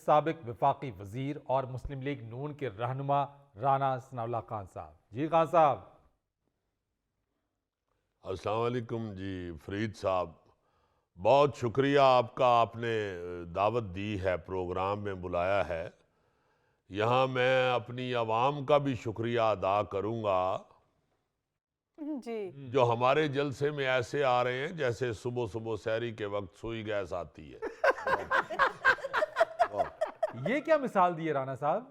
साबिक वफाकी वजीर और मुस्लिम लीग नून के रहनुमा राना सनाउल्लाह खान साहब। जी खान साहब। अस्सलाम वालेकुम जी फरीद साहब, बहुत शुक्रिया आपका, आपने दावत दी है, प्रोग्राम में बुलाया है। यहाँ मैं अपनी आवाम का भी शुक्रिया अदा करूँगा जी। जो हमारे जलसे में ऐसे आ रहे हैं जैसे सुबह सुबह सहरी के वक्त सुई गैस आती है। ये क्या मिसाल दी है राना साहब?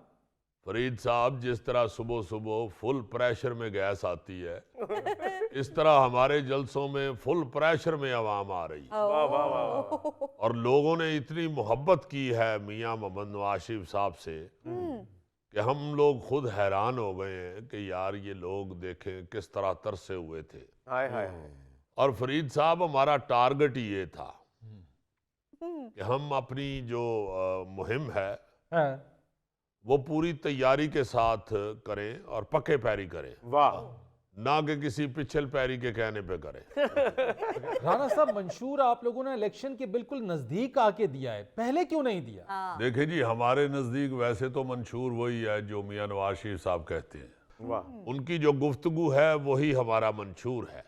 फरीद साहब, जिस तरह सुबह सुबह फुल प्रेशर में गैस आती है, इस तरह हमारे जलसों में फुल प्रेशर में आवाम आ रही है। वाह वाह वाह। और लोगों ने इतनी मोहब्बत की है मियां मोहम्मद नवाज शरीफ साहब से कि हम लोग खुद हैरान हो गए हैं कि यार ये लोग देखें किस तरह तरसे हुए थे। हाय हाय। और फरीद साहब, हमारा टारगेट ये था कि हम अपनी जो मुहिम है हाँ। वो पूरी तैयारी के साथ करें और पक्के पैरी करें, वाह। ना कि किसी पिछल पैरी के कहने पे करें। राना साहब, मंशूर आप लोगों ने इलेक्शन के बिल्कुल नजदीक आके दिया है, पहले क्यों नहीं दिया? देखिए जी, हमारे नजदीक वैसे तो मंशूर वही है जो मियां नवाज शरीफ साहब कहते हैं। वाह। उनकी जो गुफ्तगू है वही हमारा मंशूर है।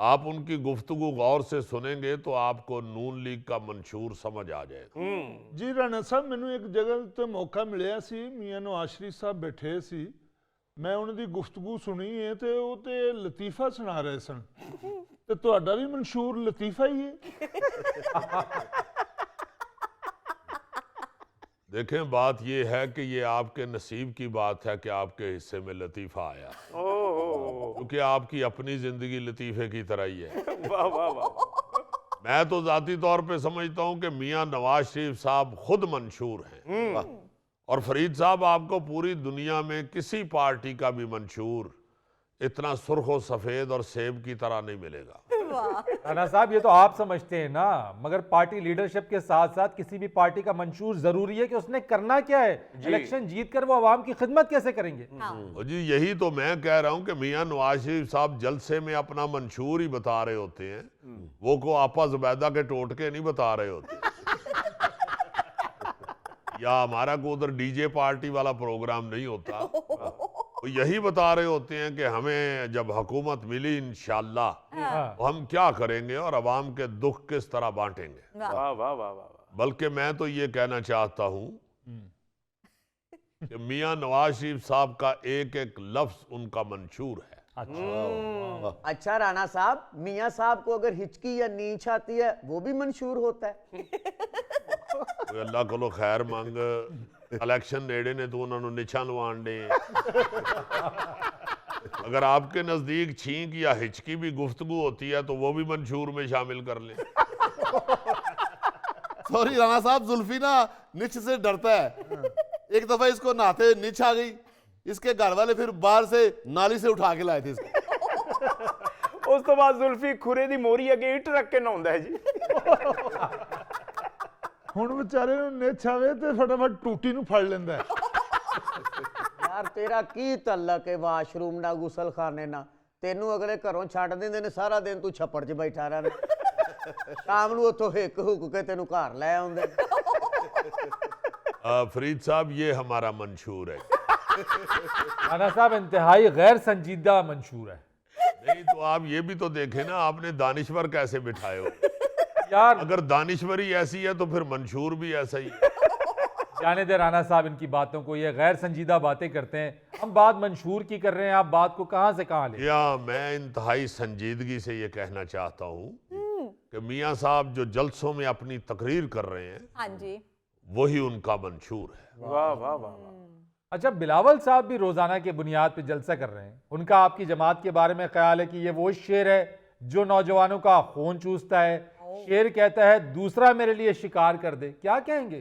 आप उनकी गुफ्तगू गौर से सुनेंगे तो आपको नून लीग का मंशूर समझ आ जाएगा। जी राणा साहब, मैनू एक जगह तो मौका मिलिया सी, मियां नवाज शरीफ साहब बैठे सी, मैं उन्हां दी गुफ्तगू सुनी है तो वो ते लतीफा सुना रहे सन, तो तुहाडा भी मंशूर लतीफा ही है। देखें, बात ये है कि ये आपके नसीब की बात है कि आपके हिस्से में लतीफ़ा आया, क्योंकि आपकी अपनी ज़िंदगी लतीफ़े की तरह ही है। वाह वाह वाह। मैं तो ज़ाती तौर पे समझता हूँ कि मियां नवाज शरीफ साहब खुद मंशूर हैं। और फरीद साहब, आपको पूरी दुनिया में किसी पार्टी का भी मंशूर इतना सुर्ख और सफ़ेद और सेब की तरह नहीं मिलेगा। राना साहब, ये तो आप समझते हैं ना, मगर पार्टी लीडरशिप के साथ साथ किसी भी पार्टी का मंशूर जरूरी है कि उसने करना क्या है। इलेक्शन जीत कर वो आवाम की खिदमत कैसे करेंगे? और जी यही तो मैं कह रहा हूँ कि मियां नवाज शरीफ साहब जलसे में अपना मंशूर ही बता रहे होते हैं, वो को आपा जुबैदा के टोटके नहीं बता रहे होते। या हमारा को उधर डीजे पार्टी वाला प्रोग्राम नहीं होता, वो यही बता रहे होते हैं कि हमें जब हुकूमत मिली इंशाअल्लाह तो हम क्या करेंगे और अवाम के दुख किस तरह बांटेंगे। वाह वाह वाह वाह। बल्कि मैं तो ये कहना चाहता हूँ कि मियां नवाज शरीफ साहब का एक एक लफ्ज उनका मंशूर है। अच्छा राणा साहब, मियां साहब को अगर हिचकी या नीच आती है वो भी मंशूर होता है? कोई अल्लाह को खैर मंग, इलेक्शन नेड़े ने तो उन्होंने निछा लवान दे। अगर आपके नजदीक छींक या हिचकी भी गुफ्तगू होती है तो वो भी मंशूर में शामिल कर लें। सॉरी राणा साहब, जुल्फी ना निच से डरता है। एक दफा इसको नहाते निच आ गई, इसके घर वाले फिर बाहर से नाली से उठा के लाए थे इसको। उस तो बाद जुल्फी खुरे दी मोरी अगे इट रख के नहाउंदा है जी। ਹੁਣ ਵਿਚਾਰੇ ਨੂੰ ਨਿੱਛ ਆਵੇ ਤੇ ਫਟਾਫਟ ਟੂਟੀ ਨੂੰ ਫੜ ਲੈਂਦਾ ਹੈ। ਯਾਰ ਤੇਰਾ ਕੀ ਤਲਕ ਹੈ ਵਾਸ਼ਰੂਮ ਨਾਲ ਗੁਸਲਖਾਨੇ ਨਾਲ? ਤੈਨੂੰ ਅਗਲੇ ਘਰੋਂ ਛੱਡ ਦਿੰਦੇ ਨੇ, ਸਾਰਾ ਦਿਨ ਤੂੰ ਛੱਪੜ 'ਚ ਬੈਠਾ ਰਹਿਣਾ, ਸ਼ਾਮ ਨੂੰ ਉੱਥੋਂ ਹਿੱਕ ਹੁੱਕ ਕੇ ਤੈਨੂੰ ਘਰ ਲੈ ਆਉਂਦੇ। फरीद साहब, ये हमारा मंशूर है। राना साहब, इंतहाई गैर संजीदा मंशूर है। नहीं तो आप ये भी तो देखें ना, आपने दानिश्वर कैसे बिठाए हो। यार अगर दानिश्वरी ऐसी है तो फिर मंशूर भी ऐसा ही है। जाने दे राना साहब इनकी बातों को, ये गैर संजीदा बातें करते हैं। हम बात मंशूर की कर रहे हैं, आप बात को कहां से कहां ले। या मैं इंतहाई संजीदगी से ये कहना चाहता हूँ कि मियां साहब जो जलसों में अपनी तकरीर कर रहे हैं, हाँ जी, वही उनका मंशूर है। वाह वाह वाह वाह। अच्छा, बिलावल साहब भी रोजाना के बुनियाद पे जलसा कर रहे हैं। उनका आपकी जमात के बारे में ख्याल है कि ये वो शेर है जो नौजवानों का खून चूसता है। शेर कहता है दूसरा मेरे लिए शिकार कर दे, क्या कहेंगे?